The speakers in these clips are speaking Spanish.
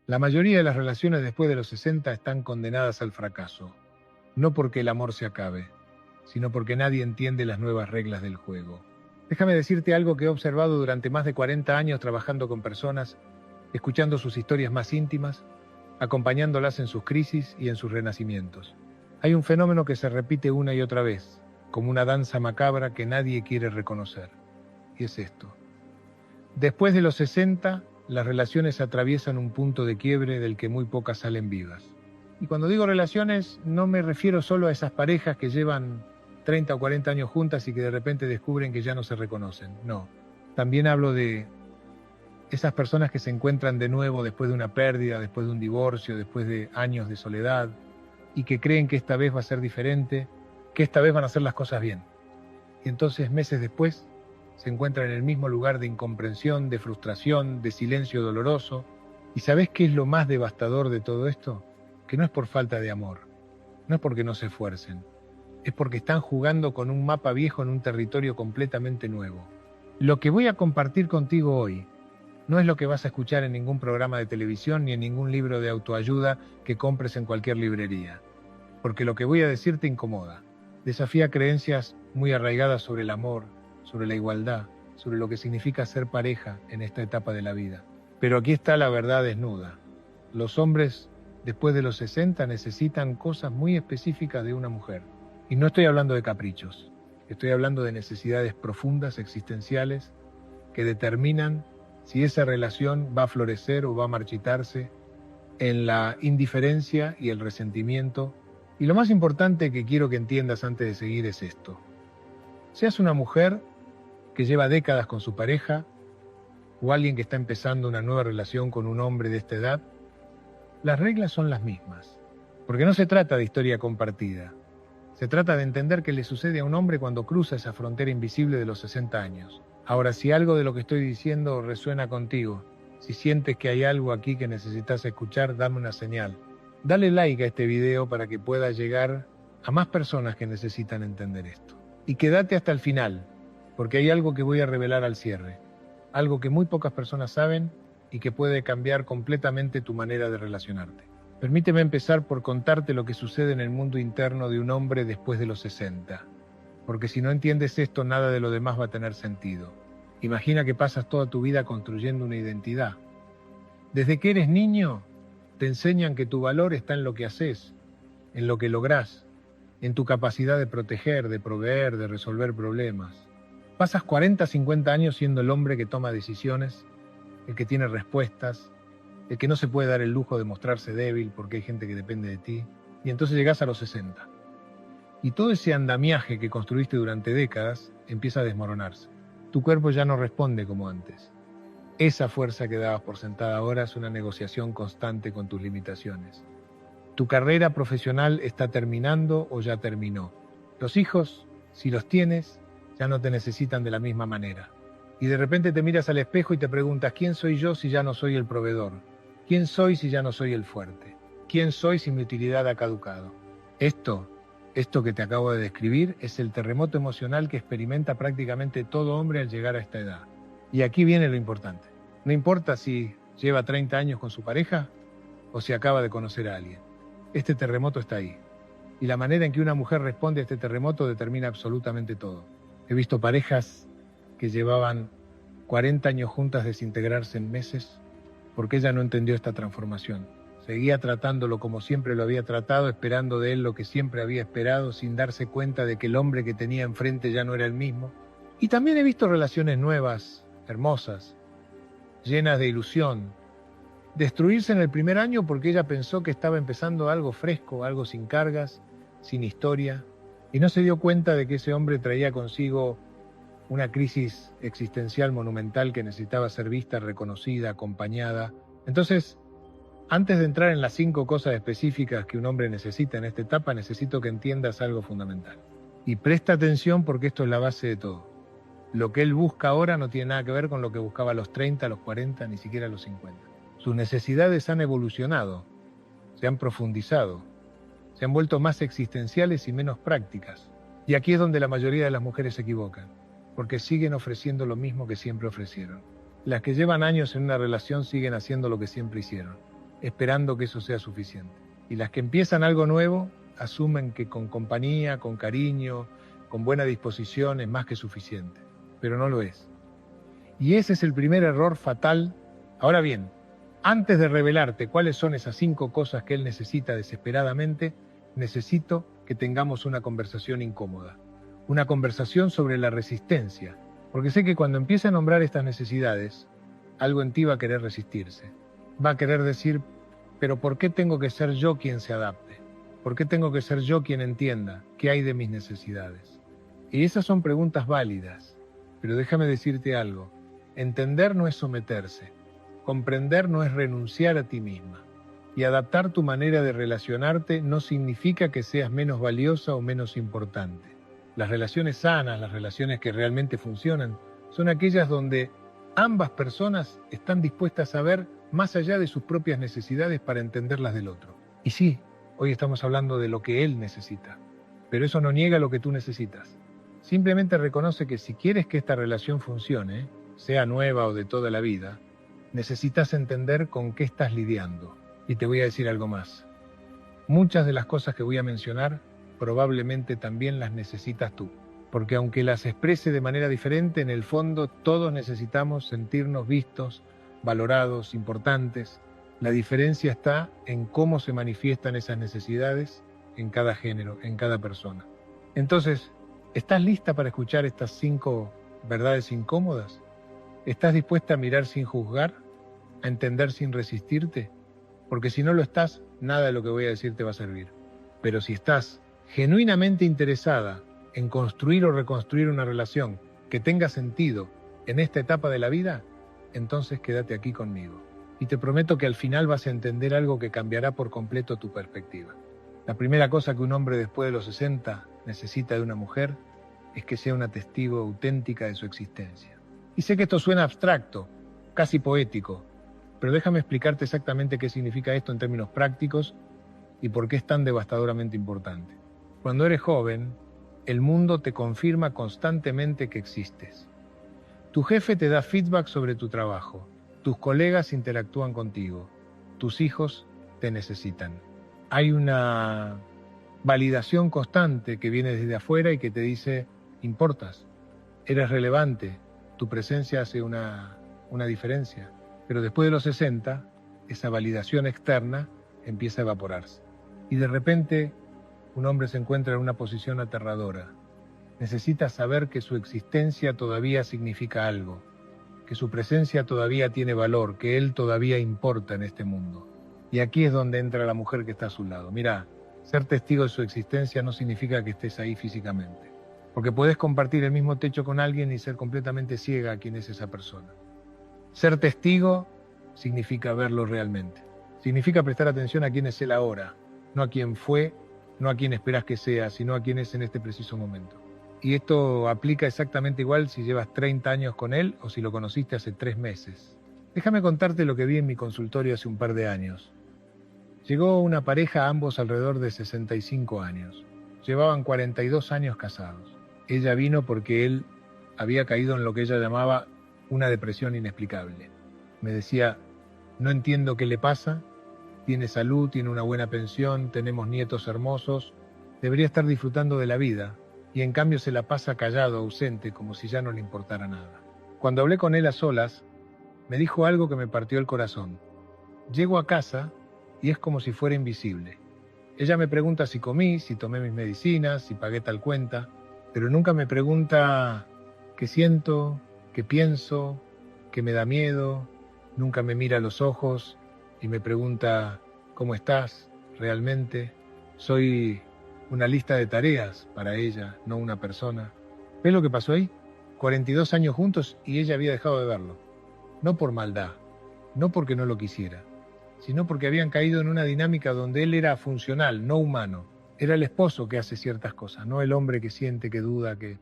La mayoría de las relaciones después de los 60 están condenadas al fracaso, no porque el amor se acabe, sino porque nadie entiende las nuevas reglas del juego. Déjame decirte algo que he observado durante más de 40 años trabajando con personas, escuchando sus historias más íntimas, acompañándolas en sus crisis y en sus renacimientos. Hay un fenómeno que se repite una y otra vez, como una danza macabra que nadie quiere reconocer. Y es esto. Después de los 60, las relaciones atraviesan un punto de quiebre del que muy pocas salen vivas. Y cuando digo relaciones, no me refiero solo a esas parejas que llevan 30 o 40 años juntas y que de repente descubren que ya no se reconocen. No. También hablo de esas personas que se encuentran de nuevo después de una pérdida, después de un divorcio, después de años de soledad, y que creen que esta vez va a ser diferente, que esta vez van a hacer las cosas bien. Y entonces, meses después, se encuentran en el mismo lugar de incomprensión, de frustración, de silencio doloroso. ¿Y sabés qué es lo más devastador de todo esto? Que no es por falta de amor, no es porque no se esfuercen, es porque están jugando con un mapa viejo en un territorio completamente nuevo. Lo que voy a compartir contigo hoy no es lo que vas a escuchar en ningún programa de televisión ni en ningún libro de autoayuda que compres en cualquier librería, porque lo que voy a decir te incomoda. Desafía creencias muy arraigadas sobre el amor, sobre la igualdad, sobre lo que significa ser pareja en esta etapa de la vida. Pero aquí está la verdad desnuda. Los hombres, después de los 60, necesitan cosas muy específicas de una mujer. Y no estoy hablando de caprichos, estoy hablando de necesidades profundas, existenciales, que determinan si esa relación va a florecer o va a marchitarse en la indiferencia y el resentimiento. Y lo más importante que quiero que entiendas antes de seguir es esto. Seas una mujer que lleva décadas con su pareja o alguien que está empezando una nueva relación con un hombre de esta edad, las reglas son las mismas. Porque no se trata de historia compartida. Se trata de entender qué le sucede a un hombre cuando cruza esa frontera invisible de los 60 años. Ahora, si algo de lo que estoy diciendo resuena contigo, si sientes que hay algo aquí que necesitas escuchar, dame una señal. Dale like a este video para que pueda llegar a más personas que necesitan entender esto. Y quédate hasta el final, porque hay algo que voy a revelar al cierre. Algo que muy pocas personas saben y que puede cambiar completamente tu manera de relacionarte. Permíteme empezar por contarte lo que sucede en el mundo interno de un hombre después de los 60. Porque si no entiendes esto, nada de lo demás va a tener sentido. Imagina que pasas toda tu vida construyendo una identidad. Desde que eres niño, te enseñan que tu valor está en lo que haces, en lo que lográs, en tu capacidad de proteger, de proveer, de resolver problemas. Pasas 40, 50 años siendo el hombre que toma decisiones, el que tiene respuestas, el que no se puede dar el lujo de mostrarse débil porque hay gente que depende de ti, y entonces llegás a los 60. Y todo ese andamiaje que construiste durante décadas empieza a desmoronarse. Tu cuerpo ya no responde como antes. Esa fuerza que dabas por sentada ahora es una negociación constante con tus limitaciones. Tu carrera profesional está terminando o ya terminó. Los hijos, si los tienes, ya no te necesitan de la misma manera. Y de repente te miras al espejo y te preguntas, ¿quién soy yo si ya no soy el proveedor? ¿Quién soy si ya no soy el fuerte? ¿Quién soy si mi utilidad ha caducado? Esto que te acabo de describir es el terremoto emocional que experimenta prácticamente todo hombre al llegar a esta edad. Y aquí viene lo importante. No importa si lleva 30 años con su pareja o si acaba de conocer a alguien. Este terremoto está ahí. Y la manera en que una mujer responde a este terremoto determina absolutamente todo. He visto parejas que llevaban 40 años juntas desintegrarse en meses porque ella no entendió esta transformación. Seguía tratándolo como siempre lo había tratado, esperando de él lo que siempre había esperado, sin darse cuenta de que el hombre que tenía enfrente ya no era el mismo. Y también he visto relaciones nuevas, hermosas, llenas de ilusión, destruirse en el primer año porque ella pensó que estaba empezando algo fresco, algo sin cargas, sin historia, y no se dio cuenta de que ese hombre traía consigo una crisis existencial monumental que necesitaba ser vista, reconocida, acompañada. Entonces, antes de entrar en las 5 cosas específicas que un hombre necesita en esta etapa, necesito que entiendas algo fundamental. Y presta atención porque esto es la base de todo. Lo que él busca ahora no tiene nada que ver con lo que buscaba a los 30, a los 40, ni siquiera a los 50. Sus necesidades han evolucionado, se han profundizado, se han vuelto más existenciales y menos prácticas. Y aquí es donde la mayoría de las mujeres se equivocan, porque siguen ofreciendo lo mismo que siempre ofrecieron. Las que llevan años en una relación siguen haciendo lo que siempre hicieron. esperando que eso sea suficiente. Y las que empiezan algo nuevo asumen que con compañía, con cariño, con buena disposición es más que suficiente, pero no lo es. Y ese es el primer error fatal. Ahora bien, antes de revelarte cuáles son esas 5 cosas que él necesita desesperadamente, necesito que tengamos una conversación incómoda, una conversación sobre la resistencia, porque sé que cuando empiece a nombrar estas necesidades, algo en ti va a querer resistirse. Va a querer decir, pero ¿por qué tengo que ser yo quien se adapte? ¿Por qué tengo que ser yo quien entienda qué hay de mis necesidades? Y esas son preguntas válidas, pero déjame decirte algo. Entender no es someterse, comprender no es renunciar a ti misma. Y adaptar tu manera de relacionarte no significa que seas menos valiosa o menos importante. Las relaciones sanas, las relaciones que realmente funcionan, son aquellas donde ambas personas están dispuestas a ver más allá de sus propias necesidades para entender las del otro. Y sí, hoy estamos hablando de lo que él necesita, pero eso no niega lo que tú necesitas. Simplemente reconoce que si quieres que esta relación funcione, sea nueva o de toda la vida, necesitas entender con qué estás lidiando. Y te voy a decir algo más. Muchas de las cosas que voy a mencionar probablemente también las necesitas tú, porque aunque las exprese de manera diferente, en el fondo todos necesitamos sentirnos vistos, valorados, importantes. La diferencia está en cómo se manifiestan esas necesidades en cada género, en cada persona. Entonces, ¿estás lista para escuchar estas 5 verdades incómodas? ¿Estás dispuesta a mirar sin juzgar, a entender sin resistirte? Porque si no lo estás, nada de lo que voy a decir te va a servir. Pero si estás genuinamente interesada en construir o reconstruir una relación que tenga sentido en esta etapa de la vida, entonces quédate aquí conmigo. Y te prometo que al final vas a entender algo que cambiará por completo tu perspectiva. La primera cosa que un hombre después de los 60 necesita de una mujer es que sea una testigo auténtica de su existencia. Y sé que esto suena abstracto, casi poético, pero déjame explicarte exactamente qué significa esto en términos prácticos y por qué es tan devastadoramente importante. Cuando eres joven, el mundo te confirma constantemente que existes. Tu jefe te da feedback sobre tu trabajo, tus colegas interactúan contigo, tus hijos te necesitan. Hay una validación constante que viene desde afuera y que te dice, importas, eres relevante, tu presencia hace una diferencia. Pero después de los 60, esa validación externa empieza a evaporarse. Y de repente, un hombre se encuentra en una posición aterradora. Necesita saber que su existencia todavía significa algo, que su presencia todavía tiene valor, que él todavía importa en este mundo. Y aquí es donde entra la mujer que está a su lado. Mira, ser testigo de su existencia no significa que estés ahí físicamente, porque puedes compartir el mismo techo con alguien y ser completamente ciega a quién es esa persona. Ser testigo significa verlo realmente. Significa prestar atención a quién es él ahora, no a quién fue, no a quién esperas que sea, sino a quién es en este preciso momento. Y esto aplica exactamente igual si llevas 30 años con él o si lo conociste hace 3 meses. Déjame contarte lo que vi en mi consultorio hace un par de años. Llegó una pareja, ambos alrededor de 65 años. Llevaban 42 años casados. Ella vino porque él había caído en lo que ella llamaba una depresión inexplicable. Me decía, no entiendo qué le pasa, tiene salud, tiene una buena pensión, tenemos nietos hermosos, debería estar disfrutando de la vida, y en cambio se la pasa callado, ausente, como si ya no le importara nada. Cuando hablé con él a solas, me dijo algo que me partió el corazón. Llego a casa y es como si fuera invisible. Ella me pregunta si comí, si tomé mis medicinas, si pagué tal cuenta, pero nunca me pregunta qué siento, qué pienso, qué me da miedo. Nunca me mira a los ojos y me pregunta ¿cómo estás realmente? Soy una lista de tareas para ella, no una persona. ¿Ves lo que pasó ahí? 42 años juntos y ella había dejado de verlo. No por maldad, no porque no lo quisiera, sino porque habían caído en una dinámica donde él era funcional, no humano. Era el esposo que hace ciertas cosas, no el hombre que siente, que duda, que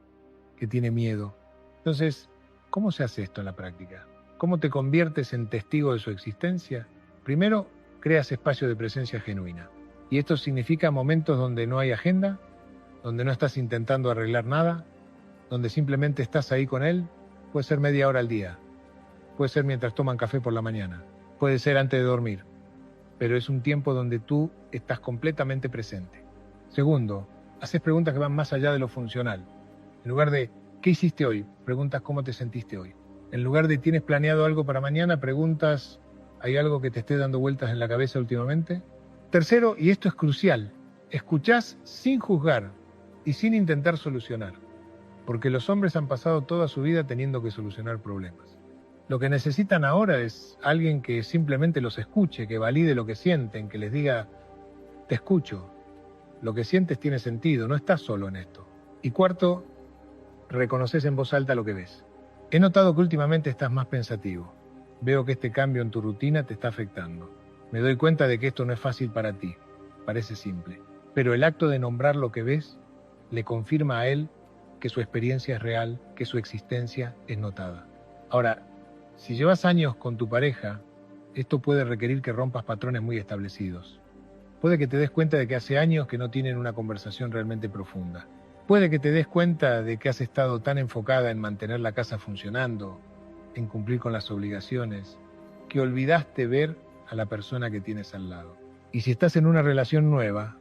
tiene miedo. Entonces, ¿cómo se hace esto en la práctica? ¿Cómo te conviertes en testigo de su existencia? Primero, creas espacio de presencia genuina. Y esto significa momentos donde no hay agenda, donde no estás intentando arreglar nada, donde simplemente estás ahí con él. Puede ser media hora al día, puede ser mientras toman café por la mañana, puede ser antes de dormir. pero es un tiempo donde tú estás completamente presente. Segundo, haces preguntas que van más allá de lo funcional. En lugar de ¿qué hiciste hoy?, preguntas ¿cómo te sentiste hoy? En lugar de ¿tienes planeado algo para mañana?, preguntas ¿hay algo que te esté dando vueltas en la cabeza últimamente? Tercero, y esto es crucial, escuchás sin juzgar y sin intentar solucionar, porque los hombres han pasado toda su vida teniendo que solucionar problemas. Lo que necesitan ahora es alguien que simplemente los escuche, que valide lo que sienten, que les diga, te escucho, lo que sientes tiene sentido, no estás solo en esto. Y cuarto, reconoces en voz alta lo que ves. He notado que últimamente estás más pensativo. Veo que este cambio en tu rutina te está afectando. Me doy cuenta de que esto no es fácil para ti. Parece simple. Pero el acto de nombrar lo que ves le confirma a él que su experiencia es real, que su existencia es notada. Ahora, si llevas años con tu pareja, esto puede requerir que rompas patrones muy establecidos. Puede que te des cuenta de que hace años que no tienen una conversación realmente profunda. Puede que te des cuenta de que has estado tan enfocada en mantener la casa funcionando, en cumplir con las obligaciones, que olvidaste ver a la persona que tienes al lado. Y si estás en una relación nueva,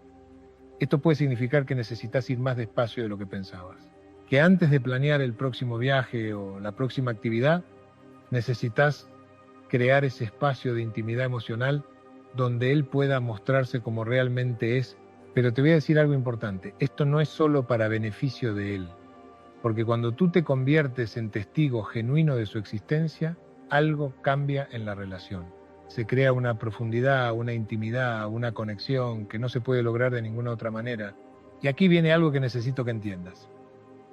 esto puede significar que necesitas ir más despacio de lo que pensabas. Que antes de planear el próximo viaje o la próxima actividad, necesitas crear ese espacio de intimidad emocional donde él pueda mostrarse como realmente es. Pero te voy a decir algo importante, esto no es solo para beneficio de él, porque cuando tú te conviertes en testigo genuino de su existencia, algo cambia en la relación. Se crea una profundidad, una intimidad, una conexión que no se puede lograr de ninguna otra manera. Y aquí viene algo que necesito que entiendas.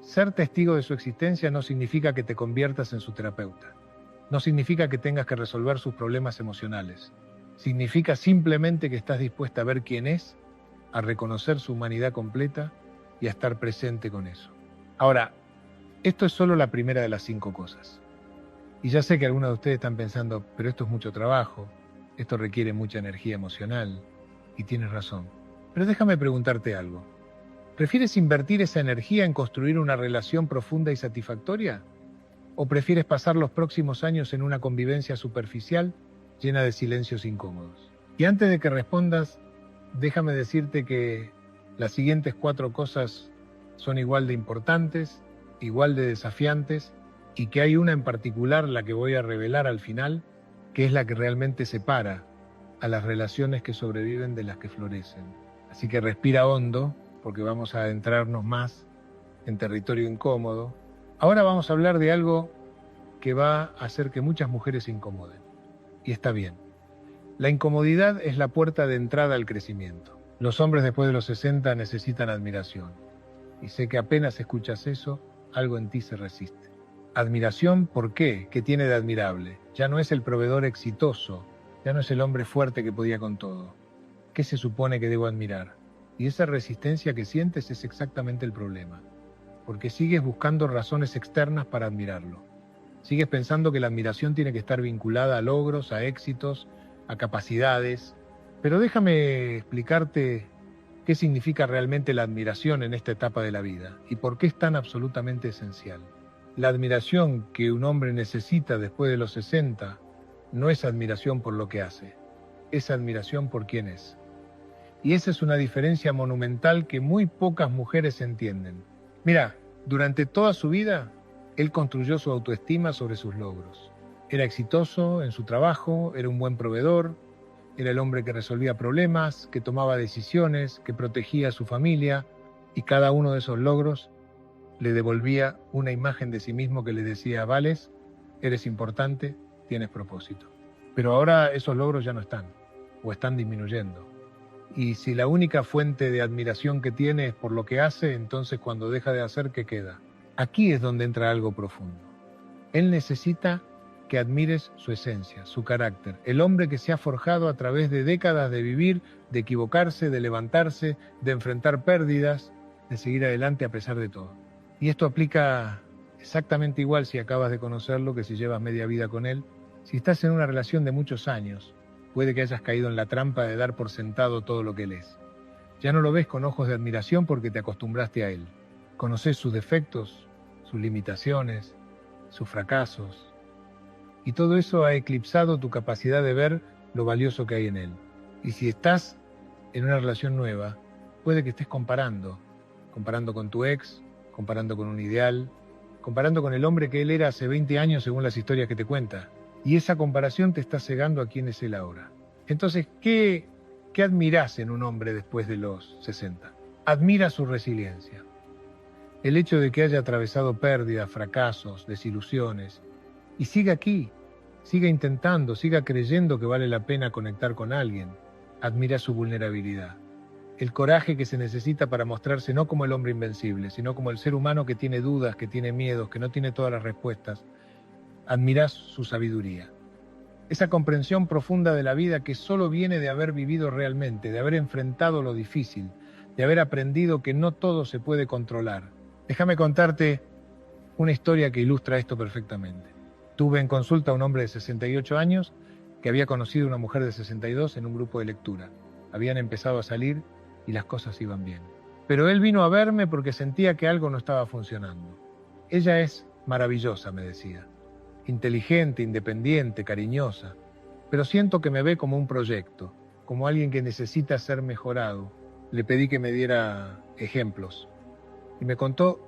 Ser testigo de su existencia no significa que te conviertas en su terapeuta. No significa que tengas que resolver sus problemas emocionales. Significa simplemente que estás dispuesta a ver quién es, a reconocer su humanidad completa y a estar presente con eso. Ahora, esto es solo la primera de las 5 cosas. Y ya sé que algunos de ustedes están pensando, pero esto es mucho trabajo, esto requiere mucha energía emocional, y tienes razón. Pero déjame preguntarte algo. ¿Prefieres invertir esa energía en construir una relación profunda y satisfactoria? ¿O prefieres pasar los próximos años en una convivencia superficial llena de silencios incómodos? Y antes de que respondas, déjame decirte que las siguientes 4 cosas son igual de importantes, igual de desafiantes, y que hay una en particular, la que voy a revelar al final, que es la que realmente separa a las relaciones que sobreviven de las que florecen. Así que respira hondo, porque vamos a adentrarnos más en territorio incómodo. Ahora vamos a hablar de algo que va a hacer que muchas mujeres se incomoden. Y está bien. La incomodidad es la puerta de entrada al crecimiento. Los hombres después de los 60 necesitan admiración. Y sé que apenas escuchas eso, algo en ti se resiste. Admiración, ¿por qué? ¿Qué tiene de admirable? Ya no es el proveedor exitoso, ya no es el hombre fuerte que podía con todo. ¿Qué se supone que debo admirar? Y esa resistencia que sientes es exactamente el problema. Porque sigues buscando razones externas para admirarlo. Sigues pensando que la admiración tiene que estar vinculada a logros, a éxitos, a capacidades. Pero déjame explicarte qué significa realmente la admiración en esta etapa de la vida y por qué es tan absolutamente esencial. La admiración que un hombre necesita después de los 60 no es admiración por lo que hace, es admiración por quién es. Y esa es una diferencia monumental que muy pocas mujeres entienden. Mira, durante toda su vida, él construyó su autoestima sobre sus logros. Era exitoso en su trabajo, era un buen proveedor, era el hombre que resolvía problemas, que tomaba decisiones, que protegía a su familia, y cada uno de esos logros le devolvía una imagen de sí mismo que le decía, vales, eres importante, tienes propósito. Pero ahora esos logros ya no están, o están disminuyendo. Y si la única fuente de admiración que tiene es por lo que hace, entonces cuando deja de hacer, ¿qué queda? Aquí es donde entra algo profundo. Él necesita que admires su esencia, su carácter. El hombre que se ha forjado a través de décadas de vivir, de equivocarse, de levantarse, de enfrentar pérdidas, de seguir adelante a pesar de todo. Y esto aplica exactamente igual si acabas de conocerlo que si llevas media vida con él. Si estás en una relación de muchos años, puede que hayas caído en la trampa de dar por sentado todo lo que él es. Ya no lo ves con ojos de admiración porque te acostumbraste a él. Conoces sus defectos, sus limitaciones, sus fracasos. Y todo eso ha eclipsado tu capacidad de ver lo valioso que hay en él. Y si estás en una relación nueva, puede que estés comparando con tu ex, comparando con un ideal, comparando con el hombre que él era hace 20 años según las historias que te cuenta. Y esa comparación te está cegando a quién es él ahora. Entonces, ¿qué admirás en un hombre después de los 60? Admira su resiliencia. El hecho de que haya atravesado pérdidas, fracasos, desilusiones, y siga aquí, siga intentando, siga creyendo que vale la pena conectar con alguien. Admira su vulnerabilidad. El coraje que se necesita para mostrarse no como el hombre invencible, sino como el ser humano que tiene dudas, que tiene miedos, que no tiene todas las respuestas. Admirás su sabiduría. Esa comprensión profunda de la vida que solo viene de haber vivido realmente, de haber enfrentado lo difícil, de haber aprendido que no todo se puede controlar. Déjame contarte una historia que ilustra esto perfectamente. Tuve en consulta a un hombre de 68 años que había conocido a una mujer de 62 en un grupo de lectura. Habían empezado a salir y las cosas iban bien. Pero él vino a verme porque sentía que algo no estaba funcionando. Ella es maravillosa, me decía. Inteligente, independiente, cariñosa. Pero siento que me ve como un proyecto, como alguien que necesita ser mejorado. Le pedí que me diera ejemplos. Y me contó,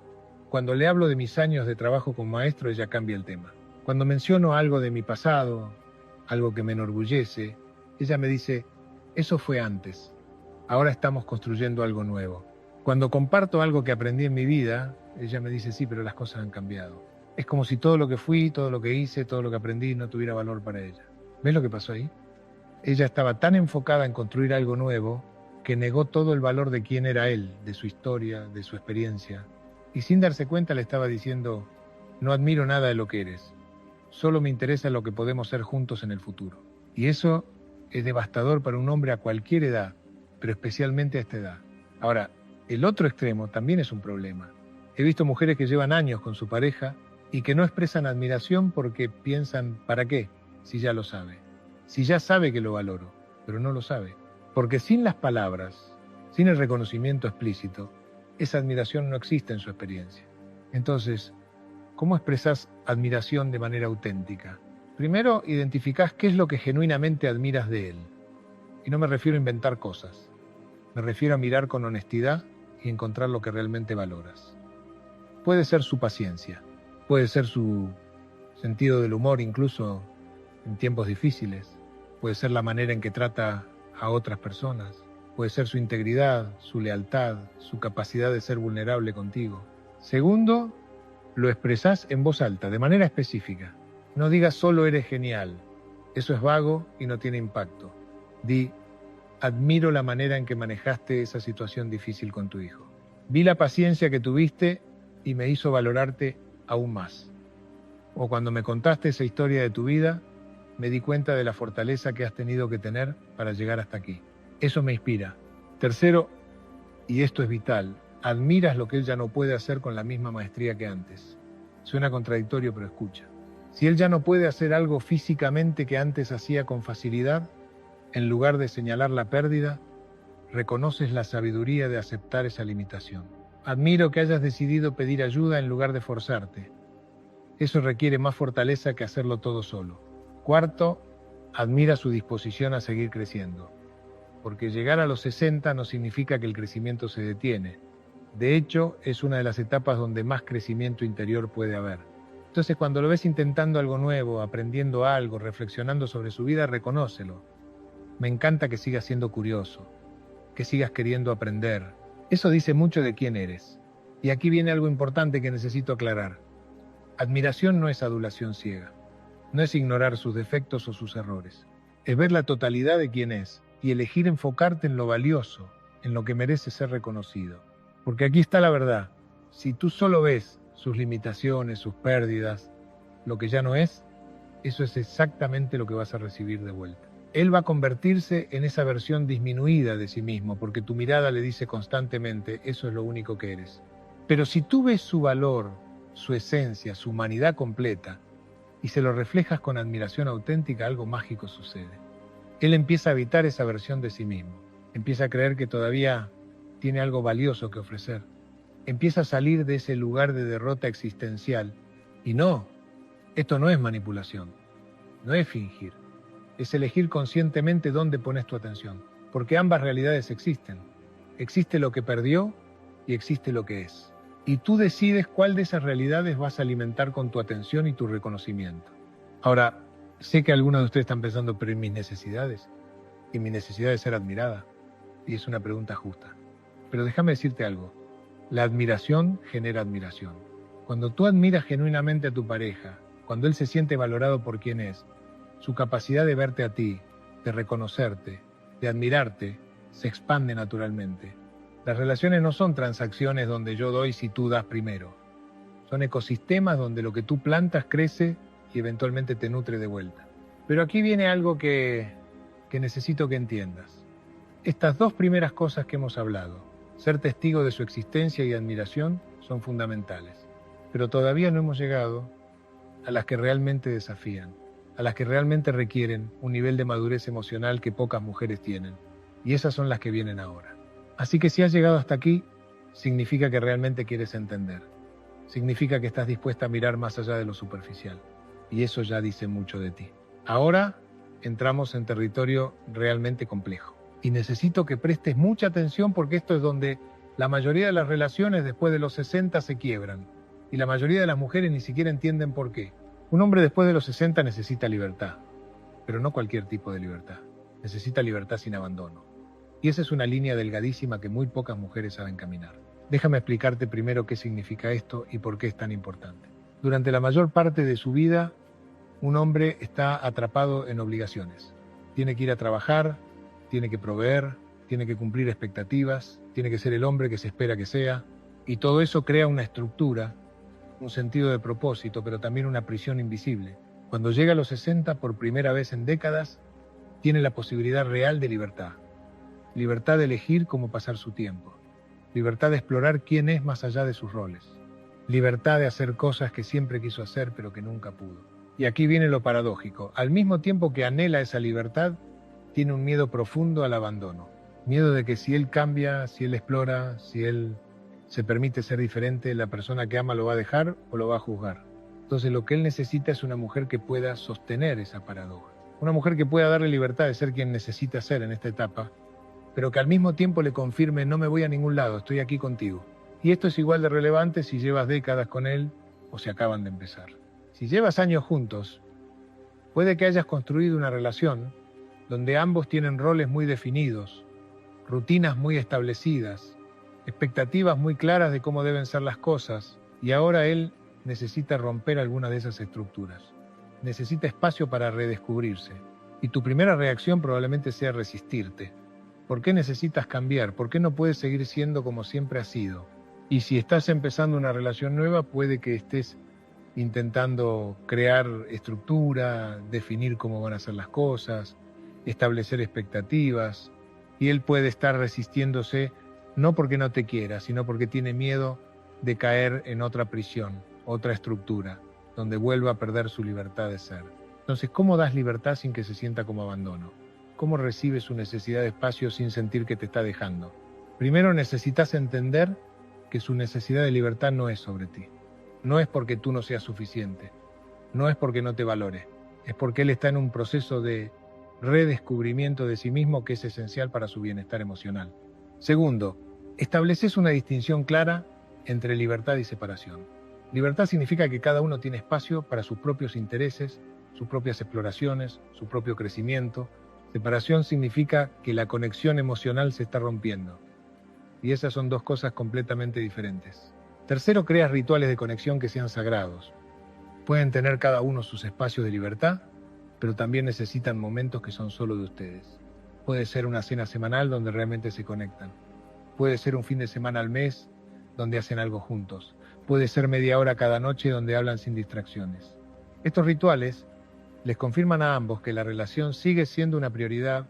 cuando le hablo de mis años de trabajo como maestro, ella cambia el tema. Cuando menciono algo de mi pasado, algo que me enorgullece, ella me dice, eso fue antes, ahora estamos construyendo algo nuevo. Cuando comparto algo que aprendí en mi vida, ella me dice, sí, pero las cosas han cambiado. Es como si todo lo que fui, todo lo que hice, todo lo que aprendí no tuviera valor para ella. ¿Ves lo que pasó ahí? Ella estaba tan enfocada en construir algo nuevo que negó todo el valor de quién era él, de su historia, de su experiencia. Y sin darse cuenta le estaba diciendo, no admiro nada de lo que eres. Solo me interesa lo que podemos ser juntos en el futuro. Y eso es devastador para un hombre a cualquier edad, pero especialmente a esta edad. Ahora, el otro extremo también es un problema. He visto mujeres que llevan años con su pareja y que no expresan admiración porque piensan, ¿para qué? Si ya lo sabe. Si ya sabe que lo valoro, pero no lo sabe. Porque sin las palabras, sin el reconocimiento explícito, esa admiración no existe en su experiencia. Entonces, ¿cómo expresas admiración de manera auténtica? Primero, identificás qué es lo que genuinamente admiras de él. Y no me refiero a inventar cosas. Me refiero a mirar con honestidad y encontrar lo que realmente valoras. Puede ser su paciencia, puede ser su sentido del humor incluso en tiempos difíciles, puede ser la manera en que trata a otras personas, puede ser su integridad, su lealtad, su capacidad de ser vulnerable contigo. Segundo, lo expresás en voz alta, de manera específica. No digas solo eres genial. Eso es vago y no tiene impacto. Di, admiro la manera en que manejaste esa situación difícil con tu hijo. Vi la paciencia que tuviste y me hizo valorarte aún más. O cuando me contaste esa historia de tu vida, me di cuenta de la fortaleza que has tenido que tener para llegar hasta aquí. Eso me inspira. Tercero, y esto es vital, admiras lo que él ya no puede hacer con la misma maestría que antes. Suena contradictorio, pero escucha. Si él ya no puede hacer algo físicamente que antes hacía con facilidad, en lugar de señalar la pérdida, reconoces la sabiduría de aceptar esa limitación. Admiro que hayas decidido pedir ayuda en lugar de forzarte. Eso requiere más fortaleza que hacerlo todo solo. Cuarto, admira su disposición a seguir creciendo. Porque llegar a los 60 no significa que el crecimiento se detiene. De hecho, es una de las etapas donde más crecimiento interior puede haber. Entonces, cuando lo ves intentando algo nuevo, aprendiendo algo, reflexionando sobre su vida, reconócelo. Me encanta que sigas siendo curioso, que sigas queriendo aprender. Eso dice mucho de quién eres. Y aquí viene algo importante que necesito aclarar. Admiración no es adulación ciega. No es ignorar sus defectos o sus errores. Es ver la totalidad de quién es y elegir enfocarte en lo valioso, en lo que merece ser reconocido. Porque aquí está la verdad. Si tú solo ves sus limitaciones, sus pérdidas, lo que ya no es, eso es exactamente lo que vas a recibir de vuelta. Él va a convertirse en esa versión disminuida de sí mismo, porque tu mirada le dice constantemente, eso es lo único que eres. Pero si tú ves su valor, su esencia, su humanidad completa, y se lo reflejas con admiración auténtica, algo mágico sucede. Él empieza a habitar esa versión de sí mismo. Empieza a creer que todavía tiene algo valioso que ofrecer. Empieza a salir de ese lugar de derrota existencial. Y no, esto no es manipulación, no es fingir. Es elegir conscientemente dónde pones tu atención, porque ambas realidades existen. Existe lo que perdió y existe lo que es. Y tú decides cuál de esas realidades vas a alimentar con tu atención y tu reconocimiento. Ahora, sé que algunos de ustedes están pensando, pero ¿en mis necesidades? ¿Y mi necesidad de ser admirada? Y es una pregunta justa. Pero déjame decirte algo. La admiración genera admiración. Cuando tú admiras genuinamente a tu pareja, cuando él se siente valorado por quien es, su capacidad de verte a ti, de reconocerte, de admirarte, se expande naturalmente. Las relaciones no son transacciones donde yo doy si tú das primero. Son ecosistemas donde lo que tú plantas crece y eventualmente te nutre de vuelta. Pero aquí viene algo que necesito que entiendas. Estas dos primeras cosas que hemos hablado, ser testigo de su existencia y admiración, son fundamentales. Pero todavía no hemos llegado a las que realmente desafían, a las que realmente requieren un nivel de madurez emocional que pocas mujeres tienen. Y esas son las que vienen ahora. Así que si has llegado hasta aquí, significa que realmente quieres entender. Significa que estás dispuesta a mirar más allá de lo superficial. Y eso ya dice mucho de ti. Ahora entramos en territorio realmente complejo. Y necesito que prestes mucha atención porque esto es donde la mayoría de las relaciones después de los 60 se quiebran. Y la mayoría de las mujeres ni siquiera entienden por qué. Un hombre después de los 60 necesita libertad. Pero no cualquier tipo de libertad. Necesita libertad sin abandono. Y esa es una línea delgadísima que muy pocas mujeres saben caminar. Déjame explicarte primero qué significa esto y por qué es tan importante. Durante la mayor parte de su vida, un hombre está atrapado en obligaciones. Tiene que ir a trabajar, tiene que proveer, tiene que cumplir expectativas, tiene que ser el hombre que se espera que sea, y todo eso crea una estructura, un sentido de propósito, pero también una prisión invisible. Cuando llega a los 60, por primera vez en décadas, tiene la posibilidad real de libertad. Libertad de elegir cómo pasar su tiempo. Libertad de explorar quién es más allá de sus roles. Libertad de hacer cosas que siempre quiso hacer pero que nunca pudo. Y aquí viene lo paradójico. Al mismo tiempo que anhela esa libertad, tiene un miedo profundo al abandono. Miedo de que si él cambia, si él explora, si él se permite ser diferente, la persona que ama lo va a dejar o lo va a juzgar. Entonces lo que él necesita es una mujer que pueda sostener esa paradoja. Una mujer que pueda darle libertad de ser quien necesita ser en esta etapa, pero que al mismo tiempo le confirme: no me voy a ningún lado, estoy aquí contigo. Y esto es igual de relevante si llevas décadas con él o si acaban de empezar. Si llevas años juntos, puede que hayas construido una relación donde ambos tienen roles muy definidos, rutinas muy establecidas, expectativas muy claras de cómo deben ser las cosas, y ahora él necesita romper alguna de esas estructuras. Necesita espacio para redescubrirse. Y tu primera reacción probablemente sea resistirte. ¿Por qué necesitas cambiar? ¿Por qué no puedes seguir siendo como siempre has sido? Y si estás empezando una relación nueva, puede que estés intentando crear estructura, definir cómo van a ser las cosas, establecer expectativas, y él puede estar resistiéndose no porque no te quiera, sino porque tiene miedo de caer en otra prisión, otra estructura, donde vuelva a perder su libertad de ser. Entonces, ¿cómo das libertad sin que se sienta como abandono? ¿Cómo recibes su necesidad de espacio sin sentir que te está dejando? Primero necesitas entender que su necesidad de libertad no es sobre ti. No es porque tú no seas suficiente. No es porque no te valore. Es porque él está en un proceso de redescubrimiento de sí mismo que es esencial para su bienestar emocional. Segundo, estableces una distinción clara entre libertad y separación. Libertad significa que cada uno tiene espacio para sus propios intereses, sus propias exploraciones, su propio crecimiento. Separación significa que la conexión emocional se está rompiendo. Y esas son dos cosas completamente diferentes. Tercero, creas rituales de conexión que sean sagrados. Pueden tener cada uno sus espacios de libertad, pero también necesitan momentos que son solo de ustedes. Puede ser una cena semanal donde realmente se conectan. Puede ser un fin de semana al mes donde hacen algo juntos. Puede ser media hora cada noche donde hablan sin distracciones. Estos rituales les confirman a ambos que la relación sigue siendo una prioridad,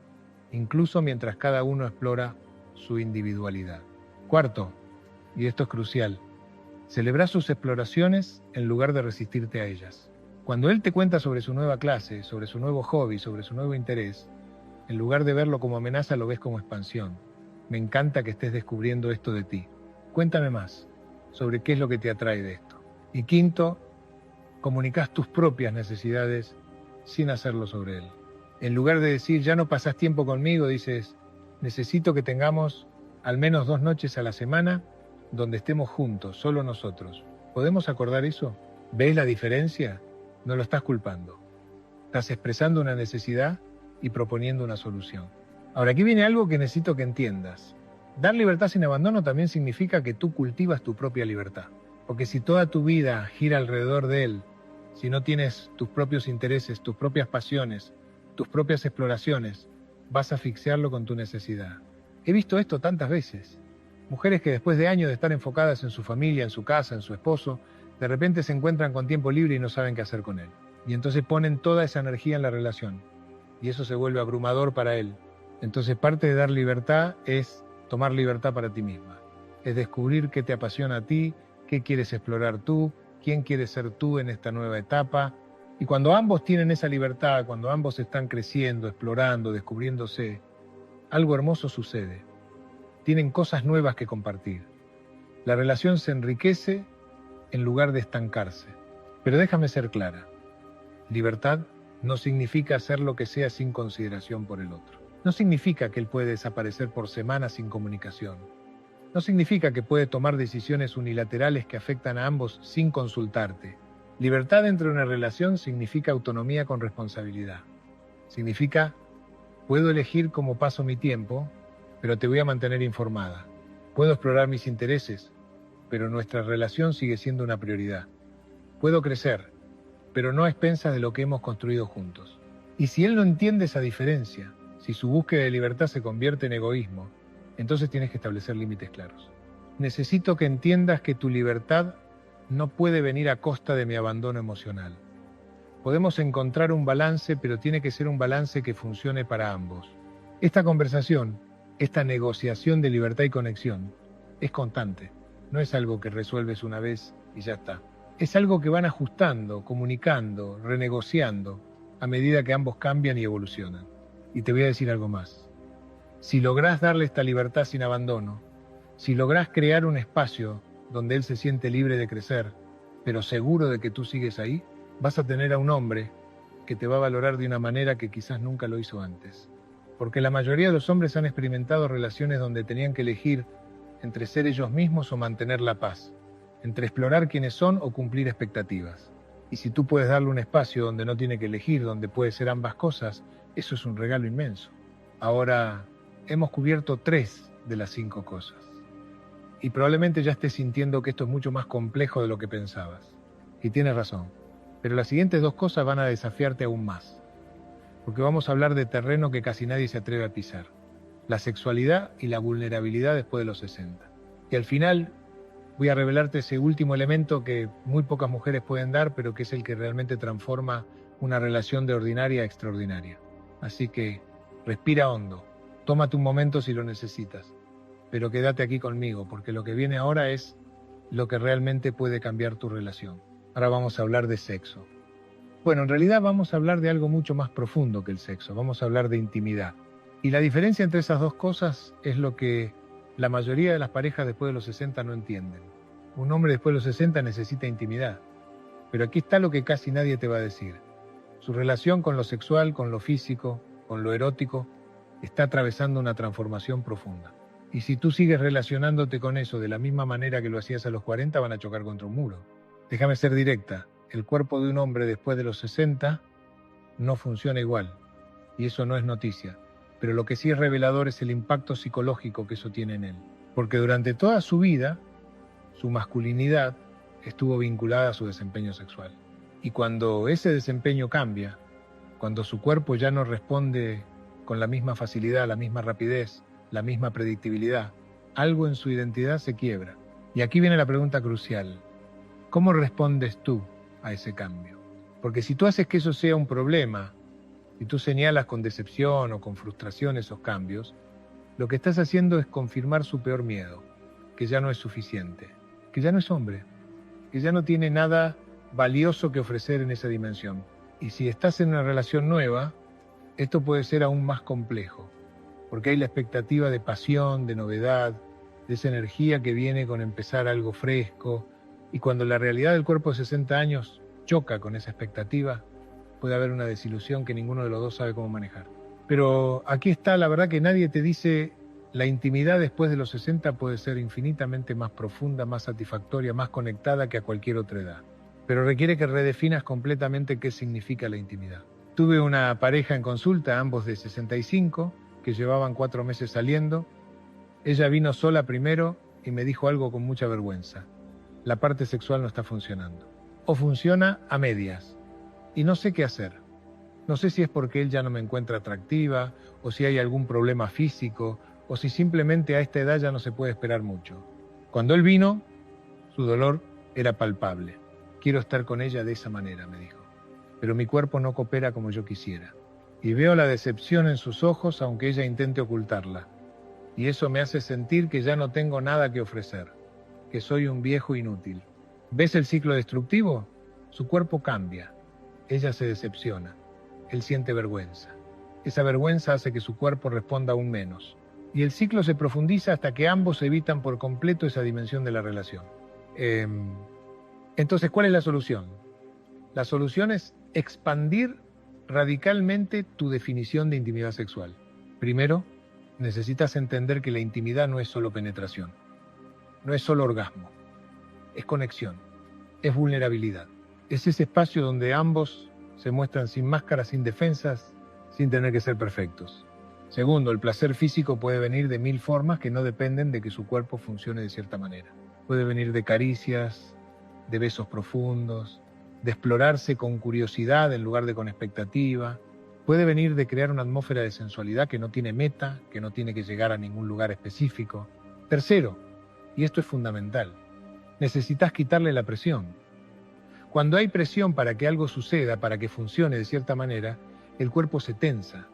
incluso mientras cada uno explora su individualidad. Cuarto, y esto es crucial, celebra sus exploraciones en lugar de resistirte a ellas. Cuando él te cuenta sobre su nueva clase, sobre su nuevo hobby, sobre su nuevo interés, en lugar de verlo como amenaza, lo ves como expansión. Me encanta que estés descubriendo esto de ti. Cuéntame más sobre qué es lo que te atrae de esto. Y quinto, comunicas tus propias necesidades sin hacerlo sobre él. En lugar de decir, ya no pasás tiempo conmigo, dices, necesito que tengamos al menos 2 noches a la semana donde estemos juntos, solo nosotros. ¿Podemos acordar eso? ¿Ves la diferencia? No lo estás culpando. Estás expresando una necesidad y proponiendo una solución. Ahora, aquí viene algo que necesito que entiendas. Dar libertad sin abandono también significa que tú cultivas tu propia libertad. Porque si toda tu vida gira alrededor de él, si no tienes tus propios intereses, tus propias pasiones, tus propias exploraciones, vas a asfixiarlo con tu necesidad. He visto esto tantas veces. Mujeres que después de años de estar enfocadas en su familia, en su casa, en su esposo, de repente se encuentran con tiempo libre y no saben qué hacer con él. Y entonces ponen toda esa energía en la relación. Y eso se vuelve abrumador para él. Entonces parte de dar libertad es tomar libertad para ti misma. Es descubrir qué te apasiona a ti, qué quieres explorar tú, quién quieres ser tú en esta nueva etapa. Y cuando ambos tienen esa libertad, cuando ambos están creciendo, explorando, descubriéndose, algo hermoso sucede. Tienen cosas nuevas que compartir. La relación se enriquece en lugar de estancarse. Pero déjame ser clara. Libertad no significa hacer lo que sea sin consideración por el otro. No significa que él puede desaparecer por semanas sin comunicación. No significa que puede tomar decisiones unilaterales que afectan a ambos sin consultarte. Libertad dentro de una relación significa autonomía con responsabilidad. Significa, puedo elegir cómo paso mi tiempo, pero te voy a mantener informada. Puedo explorar mis intereses, pero nuestra relación sigue siendo una prioridad. Puedo crecer, pero no a expensas de lo que hemos construido juntos. Y si él no entiende esa diferencia, si su búsqueda de libertad se convierte en egoísmo, entonces tienes que establecer límites claros. Necesito que entiendas que tu libertad no puede venir a costa de mi abandono emocional. Podemos encontrar un balance, pero tiene que ser un balance que funcione para ambos. Esta conversación, esta negociación de libertad y conexión, es constante. No es algo que resuelves una vez y ya está. Es algo que van ajustando, comunicando, renegociando, a medida que ambos cambian y evolucionan. Y te voy a decir algo más. Si lográs darle esta libertad sin abandono, si lográs crear un espacio donde él se siente libre de crecer, pero seguro de que tú sigues ahí, vas a tener a un hombre que te va a valorar de una manera que quizás nunca lo hizo antes. Porque la mayoría de los hombres han experimentado relaciones donde tenían que elegir entre ser ellos mismos o mantener la paz, entre explorar quiénes son o cumplir expectativas. Y si tú puedes darle un espacio donde no tiene que elegir, donde puede ser ambas cosas, eso es un regalo inmenso. Ahora, hemos cubierto 3 de las 5 cosas. Y probablemente ya estés sintiendo que esto es mucho más complejo de lo que pensabas. Y tienes razón. Pero las siguientes 2 cosas van a desafiarte aún más. Porque vamos a hablar de terreno que casi nadie se atreve a pisar. La sexualidad y la vulnerabilidad después de los 60. Y al final voy a revelarte ese último elemento que muy pocas mujeres pueden dar, pero que es el que realmente transforma una relación de ordinaria a extraordinaria. Así que respira hondo, tómate un momento si lo necesitas, pero quédate aquí conmigo, porque lo que viene ahora es lo que realmente puede cambiar tu relación. Ahora vamos a hablar de sexo. Bueno, en realidad vamos a hablar de algo mucho más profundo que el sexo, vamos a hablar de intimidad. Y la diferencia entre esas 2 cosas es lo que la mayoría de las parejas después de los 60 no entienden. Un hombre después de los 60 necesita intimidad, pero aquí está lo que casi nadie te va a decir. Su relación con lo sexual, con lo físico, con lo erótico, está atravesando una transformación profunda. Y si tú sigues relacionándote con eso de la misma manera que lo hacías a los 40, van a chocar contra un muro. Déjame ser directa, el cuerpo de un hombre después de los 60 no funciona igual, y eso no es noticia. Pero lo que sí es revelador es el impacto psicológico que eso tiene en él. Porque durante toda su vida, su masculinidad estuvo vinculada a su desempeño sexual. Y cuando ese desempeño cambia, cuando su cuerpo ya no responde con la misma facilidad, la misma rapidez, la misma predictibilidad, algo en su identidad se quiebra. Y aquí viene la pregunta crucial. ¿Cómo respondes tú a ese cambio? Porque si tú haces que eso sea un problema, y tú señalas con decepción o con frustración esos cambios, lo que estás haciendo es confirmar su peor miedo, que ya no es suficiente, que ya no es hombre, que ya no tiene nada valioso que ofrecer en esa dimensión. Y si estás en una relación nueva, esto puede ser aún más complejo, porque hay la expectativa de pasión, de novedad, de esa energía que viene con empezar algo fresco, y cuando la realidad del cuerpo de 60 años choca con esa expectativa, puede haber una desilusión que ninguno de los dos sabe cómo manejar. Pero aquí está, la verdad que nadie te dice, la intimidad después de los 60 puede ser infinitamente más profunda, más satisfactoria, más conectada que a cualquier otra edad. Pero requiere que redefinas completamente qué significa la intimidad. Tuve una pareja en consulta, ambos de 65, que llevaban 4 meses saliendo. Ella vino sola primero y me dijo algo con mucha vergüenza. La parte sexual no está funcionando. O funciona a medias. Y no sé qué hacer. No sé si es porque él ya no me encuentra atractiva, o si hay algún problema físico, o si simplemente a esta edad ya no se puede esperar mucho. Cuando él vino, su dolor era palpable. Quiero estar con ella de esa manera, me dijo. Pero mi cuerpo no coopera como yo quisiera. Y veo la decepción en sus ojos aunque ella intente ocultarla. Y eso me hace sentir que ya no tengo nada que ofrecer, que soy un viejo inútil. ¿Ves el ciclo destructivo? Su cuerpo cambia. Ella se decepciona. Él siente vergüenza. Esa vergüenza hace que su cuerpo responda aún menos. Y el ciclo se profundiza hasta que ambos evitan por completo esa dimensión de la relación. Entonces, ¿cuál es la solución? La solución es expandir radicalmente tu definición de intimidad sexual. Primero, necesitas entender que la intimidad no es solo penetración, no es solo orgasmo, es conexión, es vulnerabilidad. Es ese espacio donde ambos se muestran sin máscaras, sin defensas, sin tener que ser perfectos. Segundo, el placer físico puede venir de 1000 formas que no dependen de que su cuerpo funcione de cierta manera. Puede venir de caricias, de besos profundos, de explorarse con curiosidad en lugar de con expectativa. Puede venir de crear una atmósfera de sensualidad que no tiene meta, que no tiene que llegar a ningún lugar específico. Tercero, y esto es fundamental, necesitas quitarle la presión. Cuando hay presión para que algo suceda, para que funcione de cierta manera, el cuerpo se tensa.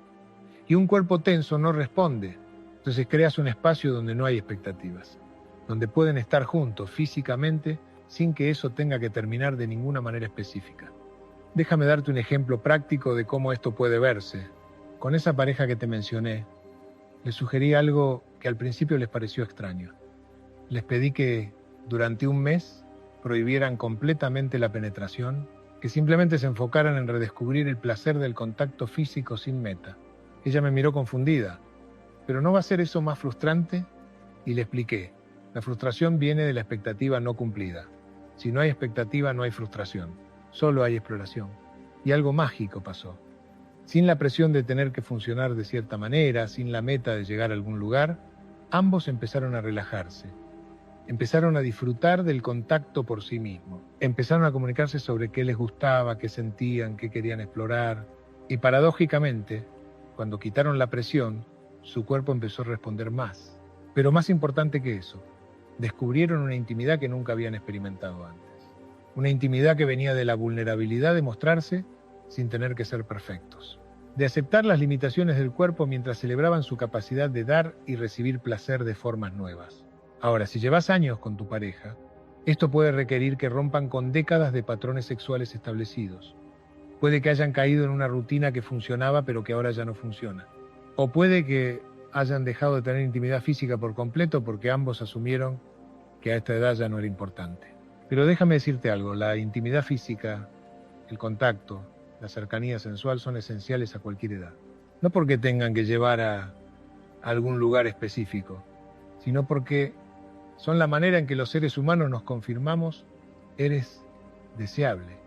Y un cuerpo tenso no responde. Entonces creas un espacio donde no hay expectativas, donde pueden estar juntos físicamente sin que eso tenga que terminar de ninguna manera específica. Déjame darte un ejemplo práctico de cómo esto puede verse. Con esa pareja que te mencioné, les sugerí algo que al principio les pareció extraño. Les pedí que durante un mes prohibieran completamente la penetración, que simplemente se enfocaran en redescubrir el placer del contacto físico sin meta. Ella me miró confundida. ¿Pero no va a ser eso más frustrante? Y le expliqué. La frustración viene de la expectativa no cumplida. Si no hay expectativa, no hay frustración. Solo hay exploración. Y algo mágico pasó. Sin la presión de tener que funcionar de cierta manera, sin la meta de llegar a algún lugar, ambos empezaron a relajarse. Empezaron a disfrutar del contacto por sí mismos. Empezaron a comunicarse sobre qué les gustaba, qué sentían, qué querían explorar. Y paradójicamente, cuando quitaron la presión, su cuerpo empezó a responder más. Pero más importante que eso, descubrieron una intimidad que nunca habían experimentado antes. Una intimidad que venía de la vulnerabilidad de mostrarse sin tener que ser perfectos. De aceptar las limitaciones del cuerpo mientras celebraban su capacidad de dar y recibir placer de formas nuevas. Ahora, si llevas años con tu pareja, esto puede requerir que rompan con décadas de patrones sexuales establecidos. Puede que hayan caído en una rutina que funcionaba pero que ahora ya no funciona. O puede que hayan dejado de tener intimidad física por completo porque ambos asumieron que a esta edad ya no era importante. Pero déjame decirte algo, la intimidad física, el contacto, la cercanía sensual son esenciales a cualquier edad. No porque tengan que llevar a algún lugar específico, sino porque son la manera en que los seres humanos nos confirmamos: eres deseable,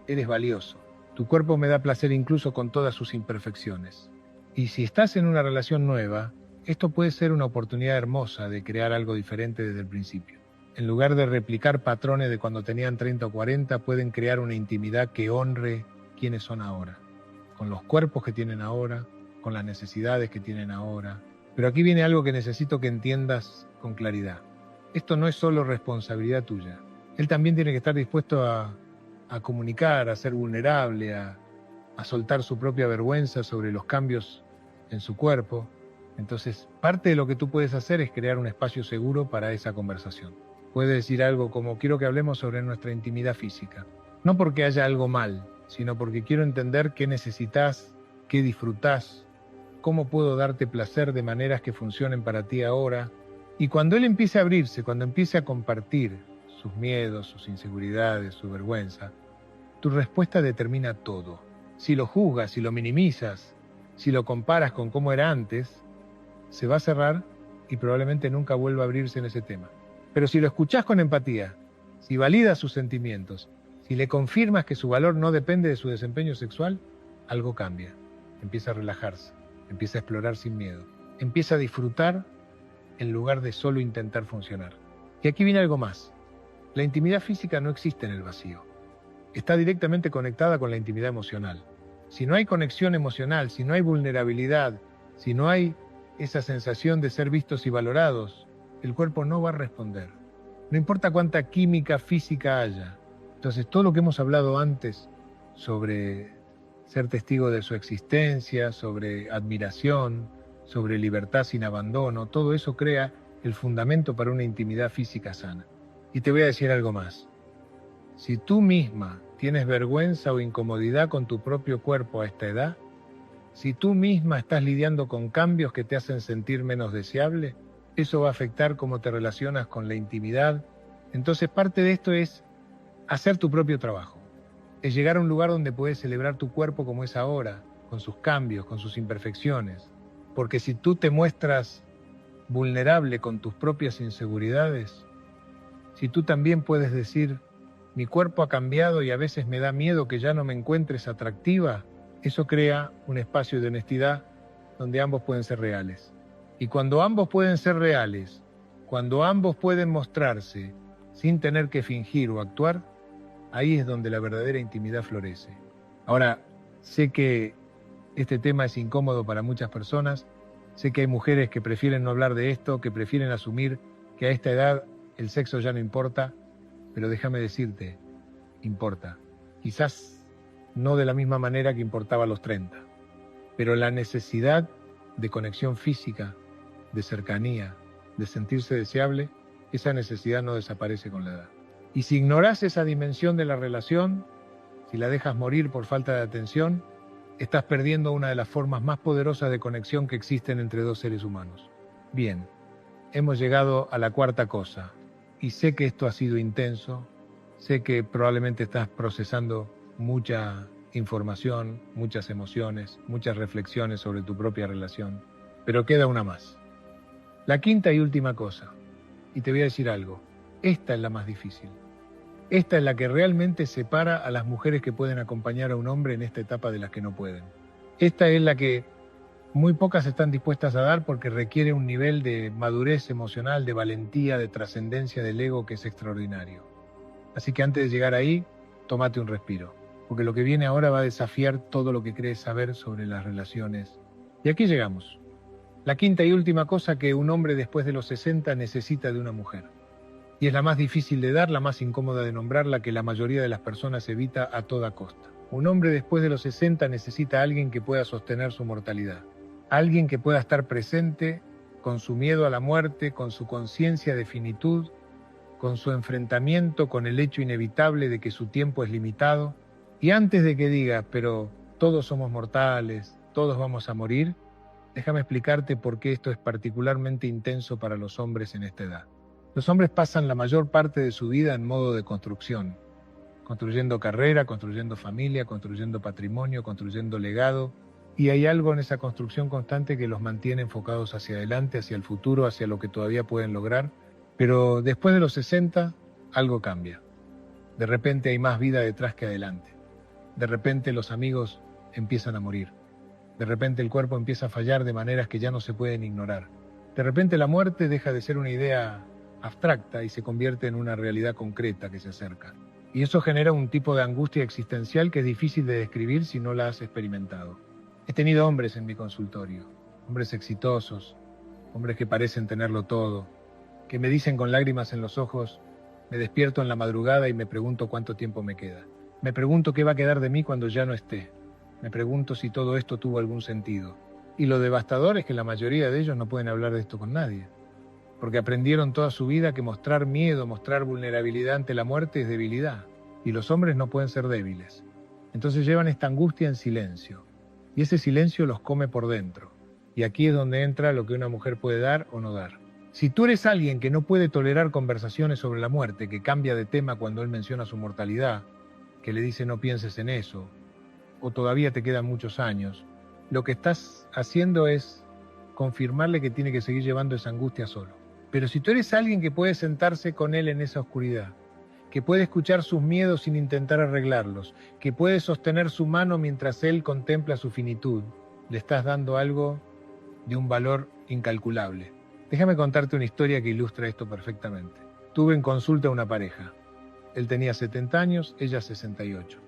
eres valioso. Tu cuerpo me da placer incluso con todas sus imperfecciones. Y si estás en una relación nueva, esto puede ser una oportunidad hermosa de crear algo diferente desde el principio. En lugar de replicar patrones de cuando tenían 30 o 40, pueden crear una intimidad que honre quiénes son ahora, con los cuerpos que tienen ahora, con las necesidades que tienen ahora. Pero aquí viene algo que necesito que entiendas con claridad. Esto no es solo responsabilidad tuya. Él también tiene que estar dispuesto a comunicar, a ser vulnerable, a soltar su propia vergüenza sobre los cambios en su cuerpo. Entonces, parte de lo que tú puedes hacer es crear un espacio seguro para esa conversación. Puedes decir algo como: quiero que hablemos sobre nuestra intimidad física. No porque haya algo mal, sino porque quiero entender qué necesitas, qué disfrutás, cómo puedo darte placer de maneras que funcionen para ti ahora. Y cuando él empiece a abrirse, cuando empiece a compartir sus miedos, sus inseguridades, su vergüenza, tu respuesta determina todo. Si lo juzgas, si lo minimizas, si lo comparas con cómo era antes, se va a cerrar y probablemente nunca vuelva a abrirse en ese tema. Pero si lo escuchás con empatía, si validas sus sentimientos, si le confirmas que su valor no depende de su desempeño sexual, algo cambia. Empieza a relajarse, empieza a explorar sin miedo, empieza a disfrutar en lugar de solo intentar funcionar. Y aquí viene algo más. La intimidad física no existe en el vacío. Está directamente conectada con la intimidad emocional. Si no hay conexión emocional, si no hay vulnerabilidad, si no hay esa sensación de ser vistos y valorados, el cuerpo no va a responder. No importa cuánta química física haya. Entonces, todo lo que hemos hablado antes sobre ser testigo de su existencia, sobre admiración, sobre libertad sin abandono, todo eso crea el fundamento para una intimidad física sana. Y te voy a decir algo más. Si tú misma tienes vergüenza o incomodidad con tu propio cuerpo a esta edad, si tú misma estás lidiando con cambios que te hacen sentir menos deseable, eso va a afectar cómo te relacionas con la intimidad. Entonces parte de esto es hacer tu propio trabajo. Es llegar a un lugar donde puedes celebrar tu cuerpo como es ahora, con sus cambios, con sus imperfecciones. Porque si tú te muestras vulnerable con tus propias inseguridades, si tú también puedes decir, mi cuerpo ha cambiado y a veces me da miedo que ya no me encuentres atractiva, eso crea un espacio de honestidad donde ambos pueden ser reales. Y cuando ambos pueden ser reales, cuando ambos pueden mostrarse sin tener que fingir o actuar, ahí es donde la verdadera intimidad florece. Ahora, sé que este tema es incómodo para muchas personas, sé que hay mujeres que prefieren no hablar de esto, que prefieren asumir que a esta edad el sexo ya no importa, pero déjame decirte, importa. Quizás no de la misma manera que importaba a los 30, pero la necesidad de conexión física, de cercanía, de sentirse deseable, esa necesidad no desaparece con la edad. Y si ignoras esa dimensión de la relación, si la dejas morir por falta de atención, estás perdiendo una de las formas más poderosas de conexión que existen entre dos seres humanos. Bien, hemos llegado a la cuarta cosa, y sé que esto ha sido intenso, sé que probablemente estás procesando mucha información, muchas emociones, muchas reflexiones sobre tu propia relación, pero queda una más. La quinta y última cosa, y te voy a decir algo, esta es la más difícil. Esta es la que realmente separa a las mujeres que pueden acompañar a un hombre en esta etapa de las que no pueden. Esta es la que muy pocas están dispuestas a dar porque requiere un nivel de madurez emocional, de valentía, de trascendencia del ego que es extraordinario. Así que antes de llegar ahí, tómate un respiro, porque lo que viene ahora va a desafiar todo lo que crees saber sobre las relaciones. Y aquí llegamos. La quinta y última cosa que un hombre después de los 60 necesita de una mujer. Y es la más difícil de dar, la más incómoda de nombrar, la que la mayoría de las personas evita a toda costa. Un hombre después de los 60 necesita a alguien que pueda sostener su mortalidad. Alguien que pueda estar presente con su miedo a la muerte, con su conciencia de finitud, con su enfrentamiento con el hecho inevitable de que su tiempo es limitado. Y antes de que digas, pero todos somos mortales, todos vamos a morir, déjame explicarte por qué esto es particularmente intenso para los hombres en esta edad. Los hombres pasan la mayor parte de su vida en modo de construcción, construyendo carrera, construyendo familia, construyendo patrimonio, construyendo legado, y hay algo en esa construcción constante que los mantiene enfocados hacia adelante, hacia el futuro, hacia lo que todavía pueden lograr, pero después de los 60, algo cambia. De repente hay más vida detrás que adelante. De repente los amigos empiezan a morir. De repente el cuerpo empieza a fallar de maneras que ya no se pueden ignorar. De repente la muerte deja de ser una idea abstracta y se convierte en una realidad concreta que se acerca. Y eso genera un tipo de angustia existencial que es difícil de describir si no la has experimentado. He tenido hombres en mi consultorio, hombres exitosos, hombres que parecen tenerlo todo, que me dicen con lágrimas en los ojos, me despierto en la madrugada y me pregunto cuánto tiempo me queda. Me pregunto qué va a quedar de mí cuando ya no esté. Me pregunto si todo esto tuvo algún sentido. Y lo devastador es que la mayoría de ellos no pueden hablar de esto con nadie, porque aprendieron toda su vida que mostrar miedo, mostrar vulnerabilidad ante la muerte es debilidad, y los hombres no pueden ser débiles. Entonces llevan esta angustia en silencio, y ese silencio los come por dentro. Y aquí es donde entra lo que una mujer puede dar o no dar. Si tú eres alguien que no puede tolerar conversaciones sobre la muerte, que cambia de tema cuando él menciona su mortalidad, que le dice no pienses en eso, o todavía te quedan muchos años, lo que estás haciendo es confirmarle que tiene que seguir llevando esa angustia solo. Pero si tú eres alguien que puede sentarse con él en esa oscuridad, que puede escuchar sus miedos sin intentar arreglarlos, que puede sostener su mano mientras él contempla su finitud, le estás dando algo de un valor incalculable. Déjame contarte una historia que ilustra esto perfectamente. Tuve en consulta una pareja. Él tenía 70 años, ella 68.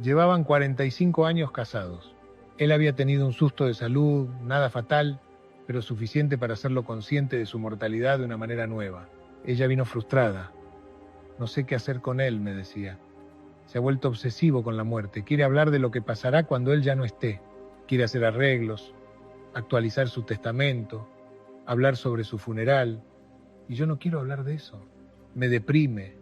Llevaban 45 años casados. Él había tenido un susto de salud, nada fatal, pero suficiente para hacerlo consciente de su mortalidad de una manera nueva. Ella vino frustrada. No sé qué hacer con él, me decía. Se ha vuelto obsesivo con la muerte. Quiere hablar de lo que pasará cuando él ya no esté. Quiere hacer arreglos, actualizar su testamento, hablar sobre su funeral. Y yo no quiero hablar de eso. Me deprime,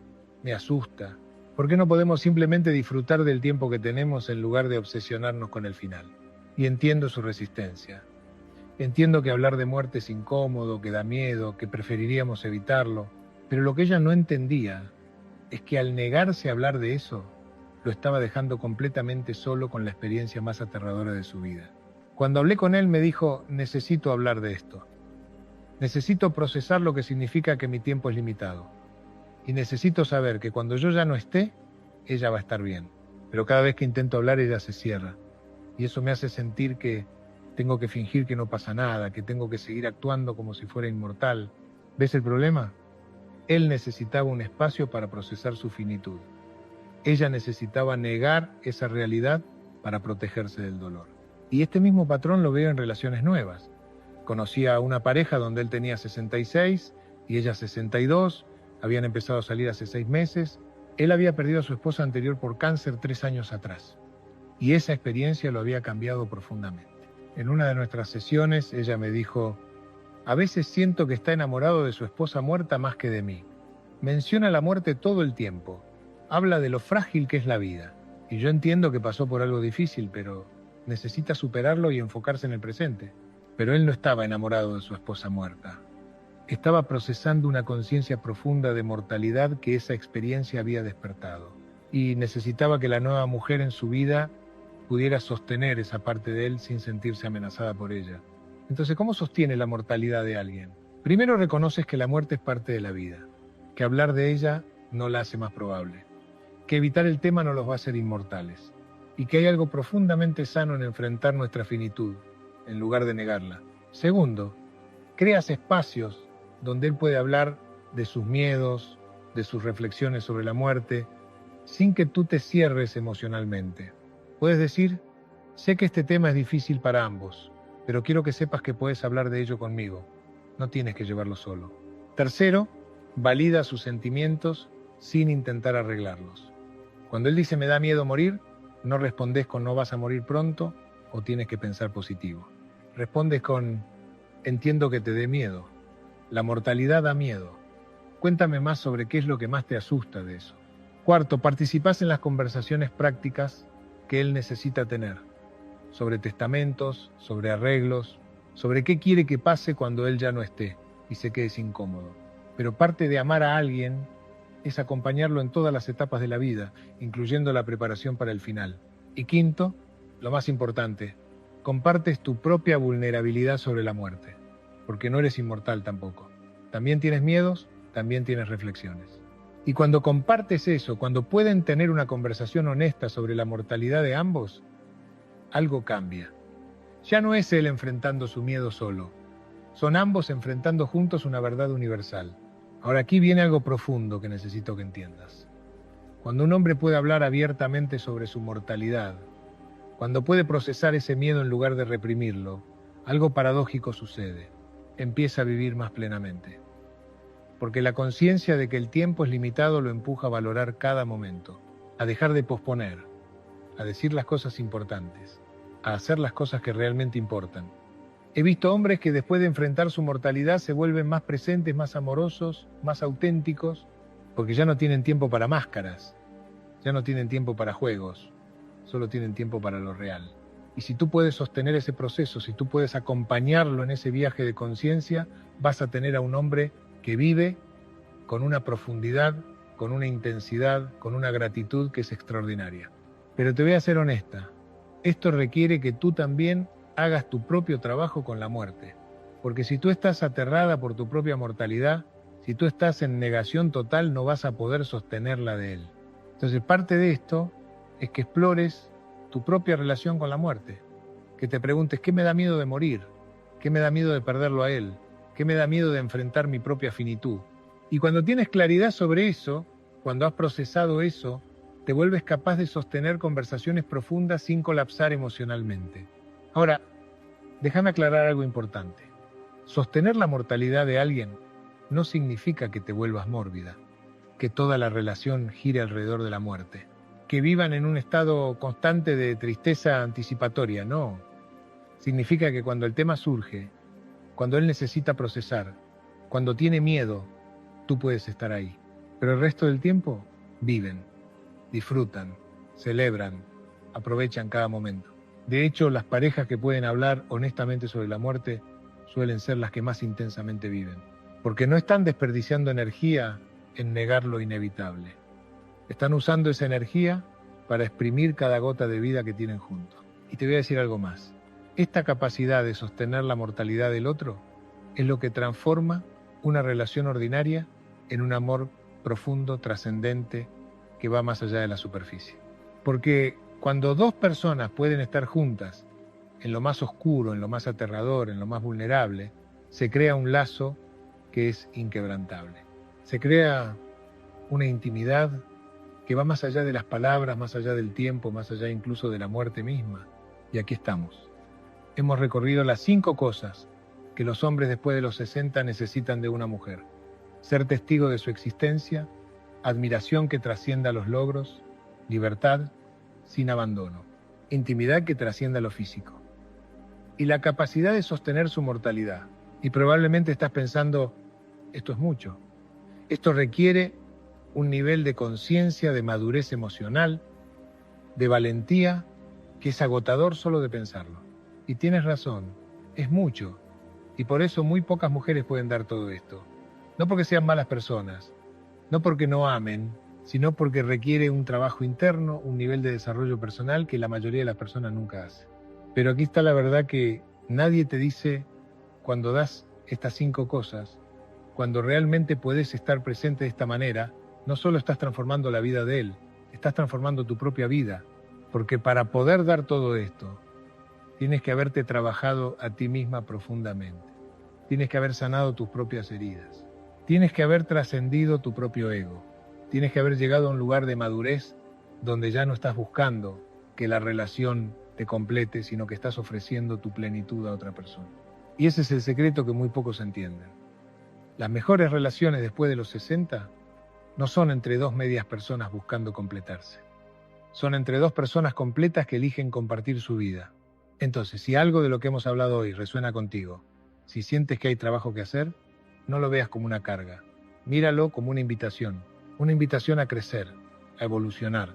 me asusta. ¿Por qué no podemos simplemente disfrutar del tiempo que tenemos en lugar de obsesionarnos con el final? Y entiendo su resistencia. Entiendo que hablar de muerte es incómodo, que da miedo, que preferiríamos evitarlo. Pero lo que ella no entendía es que al negarse a hablar de eso, lo estaba dejando completamente solo con la experiencia más aterradora de su vida. Cuando hablé con él me dijo, necesito hablar de esto. Necesito procesar lo que significa que mi tiempo es limitado. Y necesito saber que cuando yo ya no esté, ella va a estar bien. Pero cada vez que intento hablar, ella se cierra. Y eso me hace sentir que tengo que fingir que no pasa nada, que tengo que seguir actuando como si fuera inmortal. ¿Ves el problema? Él necesitaba un espacio para procesar su finitud. Ella necesitaba negar esa realidad para protegerse del dolor. Y este mismo patrón lo veo en relaciones nuevas. Conocí a una pareja donde él tenía 66 y ella 62, habían empezado a salir hace 6 meses. Él había perdido a su esposa anterior por cáncer 3 años atrás. Y esa experiencia lo había cambiado profundamente. En una de nuestras sesiones, ella me dijo, a veces siento que está enamorado de su esposa muerta más que de mí. Menciona la muerte todo el tiempo. Habla de lo frágil que es la vida. Y yo entiendo que pasó por algo difícil, pero necesita superarlo y enfocarse en el presente. Pero él no estaba enamorado de su esposa muerta. Estaba procesando una conciencia profunda de mortalidad que esa experiencia había despertado. Y necesitaba que la nueva mujer en su vida pudiera sostener esa parte de él sin sentirse amenazada por ella. Entonces, ¿cómo sostiene la mortalidad de alguien? Primero reconoces que la muerte es parte de la vida, que hablar de ella no la hace más probable, que evitar el tema no los va a hacer inmortales, y que hay algo profundamente sano en enfrentar nuestra finitud, en lugar de negarla. Segundo, creas espacios donde él puede hablar de sus miedos, de sus reflexiones sobre la muerte, sin que tú te cierres emocionalmente. Puedes decir, sé que este tema es difícil para ambos, pero quiero que sepas que puedes hablar de ello conmigo. No tienes que llevarlo solo. Tercero, valida sus sentimientos sin intentar arreglarlos. Cuando él dice me da miedo morir, no respondes con no vas a morir pronto o tienes que pensar positivo. Respondes con entiendo que te dé miedo. La mortalidad da miedo. Cuéntame más sobre qué es lo que más te asusta de eso. Cuarto, participás en las conversaciones prácticas que él necesita tener. Sobre testamentos, sobre arreglos, sobre qué quiere que pase cuando él ya no esté y se quede incómodo. Pero parte de amar a alguien es acompañarlo en todas las etapas de la vida, incluyendo la preparación para el final. Y quinto, lo más importante, compartes tu propia vulnerabilidad sobre la muerte, porque no eres inmortal tampoco. También tienes miedos, también tienes reflexiones. Y cuando compartes eso, cuando pueden tener una conversación honesta sobre la mortalidad de ambos, algo cambia. Ya no es él enfrentando su miedo solo. Son ambos enfrentando juntos una verdad universal. Ahora aquí viene algo profundo que necesito que entiendas. Cuando un hombre puede hablar abiertamente sobre su mortalidad, cuando puede procesar ese miedo en lugar de reprimirlo, algo paradójico sucede. Empieza a vivir más plenamente. Porque la conciencia de que el tiempo es limitado lo empuja a valorar cada momento, a dejar de posponer, a decir las cosas importantes, a hacer las cosas que realmente importan. He visto hombres que después de enfrentar su mortalidad se vuelven más presentes, más amorosos, más auténticos, porque ya no tienen tiempo para máscaras, ya no tienen tiempo para juegos, solo tienen tiempo para lo real. Y si tú puedes sostener ese proceso, si tú puedes acompañarlo en ese viaje de conciencia, vas a tener a un hombre que vive con una profundidad, con una intensidad, con una gratitud que es extraordinaria. Pero te voy a ser honesta, Esto requiere que tú también hagas tu propio trabajo con la muerte. Porque si tú estás aterrada por tu propia mortalidad, si tú estás en negación total, no vas a poder sostenerla de él. Entonces, parte de esto es que explores tu propia relación con la muerte. Que te preguntes, ¿qué me da miedo de morir? ¿Qué me da miedo de perderlo a él? ¿Qué me da miedo de enfrentar mi propia finitud? Y cuando tienes claridad sobre eso, cuando has procesado eso, te vuelves capaz de sostener conversaciones profundas sin colapsar emocionalmente. Ahora, déjame aclarar algo importante. Sostener la mortalidad de alguien no significa que te vuelvas mórbida, que toda la relación gire alrededor de la muerte, que vivan en un estado constante de tristeza anticipatoria, no. Significa que cuando el tema surge, cuando él necesita procesar, cuando tiene miedo, tú puedes estar ahí. Pero el resto del tiempo, viven, disfrutan, celebran, aprovechan cada momento. De hecho, las parejas que pueden hablar honestamente sobre la muerte suelen ser las que más intensamente viven, porque no están desperdiciando energía en negar lo inevitable. Están usando esa energía para exprimir cada gota de vida que tienen juntos. Y te voy a decir algo más. Esta capacidad de sostener la mortalidad del otro es lo que transforma una relación ordinaria en un amor profundo, trascendente, que va más allá de la superficie. Porque cuando dos personas pueden estar juntas en lo más oscuro, en lo más aterrador, en lo más vulnerable, se crea un lazo que es inquebrantable. Se crea una intimidad que va más allá de las palabras, más allá del tiempo, más allá incluso de la muerte misma. Y aquí estamos. Hemos recorrido las 5 cosas que los hombres después de los 60 necesitan de una mujer. Ser testigo de su existencia, admiración que trascienda los logros, libertad sin abandono, intimidad que trascienda lo físico, y la capacidad de sostener su mortalidad. Y probablemente estás pensando, esto es mucho. Esto requiere un nivel de conciencia, de madurez emocional, de valentía, que es agotador solo de pensarlo. Y tienes razón, es mucho. Y por eso muy pocas mujeres pueden dar todo esto. No porque sean malas personas, no porque no amen, sino porque requiere un trabajo interno, un nivel de desarrollo personal que la mayoría de las personas nunca hace. Pero aquí está la verdad que nadie te dice, cuando das estas 5 cosas, cuando realmente puedes estar presente de esta manera, no solo estás transformando la vida de él, estás transformando tu propia vida. Porque para poder dar todo esto, tienes que haberte trabajado a ti misma profundamente. Tienes que haber sanado tus propias heridas. Tienes que haber trascendido tu propio ego. Tienes que haber llegado a un lugar de madurez donde ya no estás buscando que la relación te complete, sino que estás ofreciendo tu plenitud a otra persona. Y ese es el secreto que muy pocos entienden. Las mejores relaciones después de los 60 no son entre 2 medias personas buscando completarse. Son entre 2 personas completas que eligen compartir su vida. Entonces, si algo de lo que hemos hablado hoy resuena contigo, si sientes que hay trabajo que hacer, no lo veas como una carga. Míralo como una invitación a crecer, a evolucionar,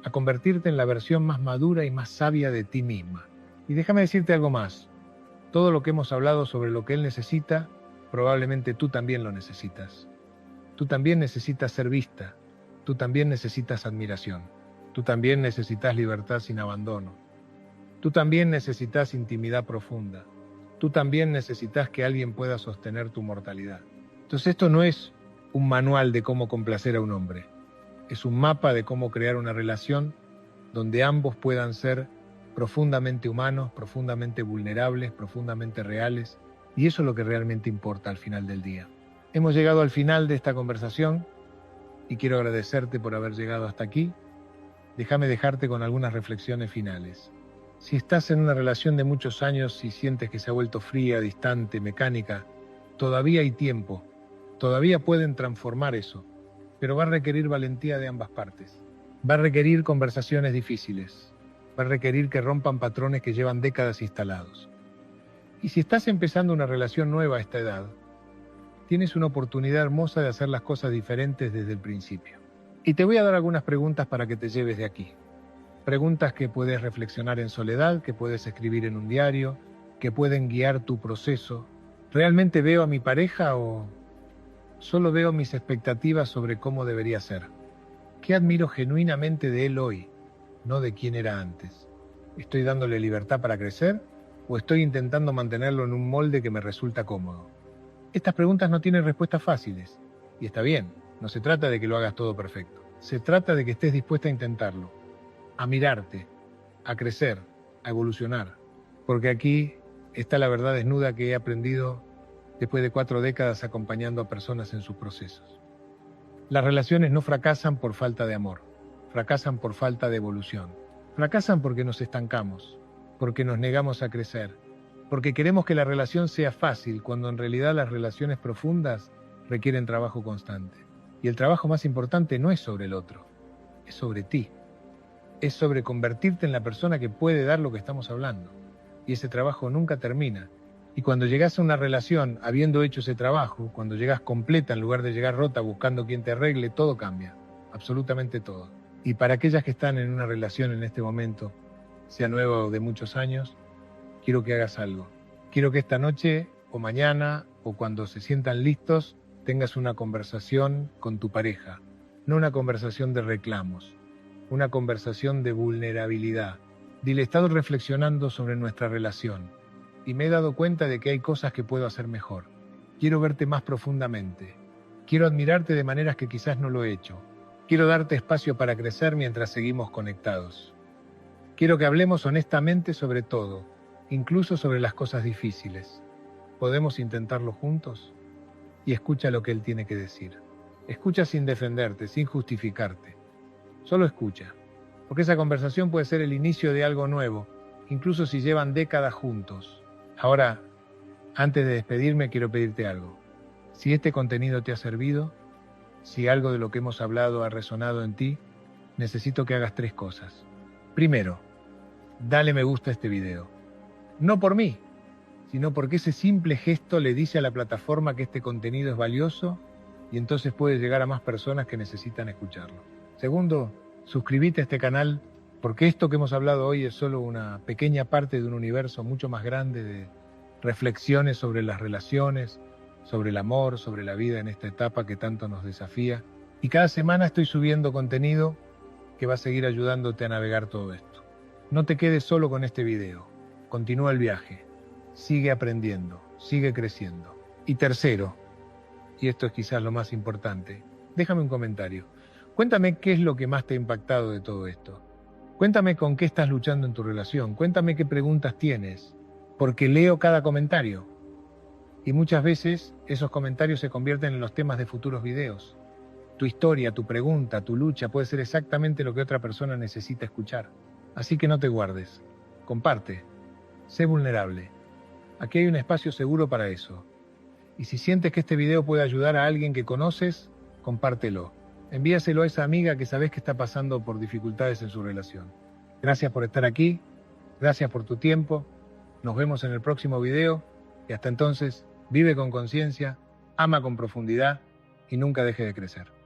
a convertirte en la versión más madura y más sabia de ti misma. Y déjame decirte algo más. Todo lo que hemos hablado sobre lo que él necesita, probablemente tú también lo necesitas. Tú también necesitas ser vista. Tú también necesitas admiración. Tú también necesitas libertad sin abandono. Tú también necesitas intimidad profunda. Tú también necesitas que alguien pueda sostener tu mortalidad. Entonces esto no es un manual de cómo complacer a un hombre. Es un mapa de cómo crear una relación donde ambos puedan ser profundamente humanos, profundamente vulnerables, profundamente reales. Y eso es lo que realmente importa al final del día. Hemos llegado al final de esta conversación y quiero agradecerte por haber llegado hasta aquí. Déjame dejarte con algunas reflexiones finales. Si estás en una relación de muchos años y sientes que se ha vuelto fría, distante, mecánica, todavía hay tiempo. Todavía pueden transformar eso, pero va a requerir valentía de ambas partes. Va a requerir conversaciones difíciles. Va a requerir que rompan patrones que llevan décadas instalados. Y si estás empezando una relación nueva a esta edad, tienes una oportunidad hermosa de hacer las cosas diferentes desde el principio. Y te voy a dar algunas preguntas para que te lleves de aquí. Preguntas que puedes reflexionar en soledad, que puedes escribir en un diario, que pueden guiar tu proceso. ¿Realmente veo a mi pareja o solo veo mis expectativas sobre cómo debería ser? ¿Qué admiro genuinamente de él hoy, no de quién era antes? ¿Estoy dándole libertad para crecer o estoy intentando mantenerlo en un molde que me resulta cómodo? Estas preguntas no tienen respuestas fáciles, y está bien, no se trata de que lo hagas todo perfecto. Se trata de que estés dispuesta a intentarlo, a mirarte, a crecer, a evolucionar. Porque aquí está la verdad desnuda que he aprendido después de 4 décadas acompañando a personas en sus procesos. Las relaciones no fracasan por falta de amor, fracasan por falta de evolución. Fracasan porque nos estancamos, porque nos negamos a crecer, porque queremos que la relación sea fácil cuando en realidad las relaciones profundas requieren trabajo constante. Y el trabajo más importante no es sobre el otro, es sobre ti. Es sobre convertirte en la persona que puede dar lo que estamos hablando. Y ese trabajo nunca termina. Y cuando llegas a una relación habiendo hecho ese trabajo, cuando llegas completa en lugar de llegar rota buscando quien te arregle, todo cambia. Absolutamente todo. Y para aquellas que están en una relación en este momento, sea nueva o de muchos años, quiero que hagas algo. Quiero que esta noche o mañana o cuando se sientan listos tengas una conversación con tu pareja. No una conversación de reclamos, una conversación de vulnerabilidad. Dile, he estado reflexionando sobre nuestra relación y me he dado cuenta de que hay cosas que puedo hacer mejor. Quiero verte más profundamente. Quiero admirarte de maneras que quizás no lo he hecho. Quiero darte espacio para crecer mientras seguimos conectados. Quiero que hablemos honestamente sobre todo, incluso sobre las cosas difíciles. ¿Podemos intentarlo juntos? Y escucha lo que él tiene que decir. Escucha sin defenderte, sin justificarte. Solo escucha, porque esa conversación puede ser el inicio de algo nuevo, incluso si llevan décadas juntos. Ahora, antes de despedirme, quiero pedirte algo. Si este contenido te ha servido, si algo de lo que hemos hablado ha resonado en ti, necesito que hagas 3 cosas. Primero, dale me gusta a este video. No por mí, sino porque ese simple gesto le dice a la plataforma que este contenido es valioso y entonces puede llegar a más personas que necesitan escucharlo. Segundo, suscríbete a este canal porque esto que hemos hablado hoy es solo una pequeña parte de un universo mucho más grande de reflexiones sobre las relaciones, sobre el amor, sobre la vida en esta etapa que tanto nos desafía. Y cada semana estoy subiendo contenido que va a seguir ayudándote a navegar todo esto. No te quedes solo con este video. Continúa el viaje. Sigue aprendiendo. Sigue creciendo. Y tercero, y esto es quizás lo más importante, déjame un comentario. Cuéntame qué es lo que más te ha impactado de todo esto. Cuéntame con qué estás luchando en tu relación. Cuéntame qué preguntas tienes. Porque leo cada comentario. Y muchas veces esos comentarios se convierten en los temas de futuros videos. Tu historia, tu pregunta, tu lucha puede ser exactamente lo que otra persona necesita escuchar. Así que no te guardes. Comparte. Sé vulnerable. Aquí hay un espacio seguro para eso. Y si sientes que este video puede ayudar a alguien que conoces, compártelo. Envíaselo a esa amiga que sabes que está pasando por dificultades en su relación. Gracias por estar aquí. Gracias por tu tiempo. Nos vemos en el próximo video. Y hasta entonces, vive con conciencia, ama con profundidad y nunca deje de crecer.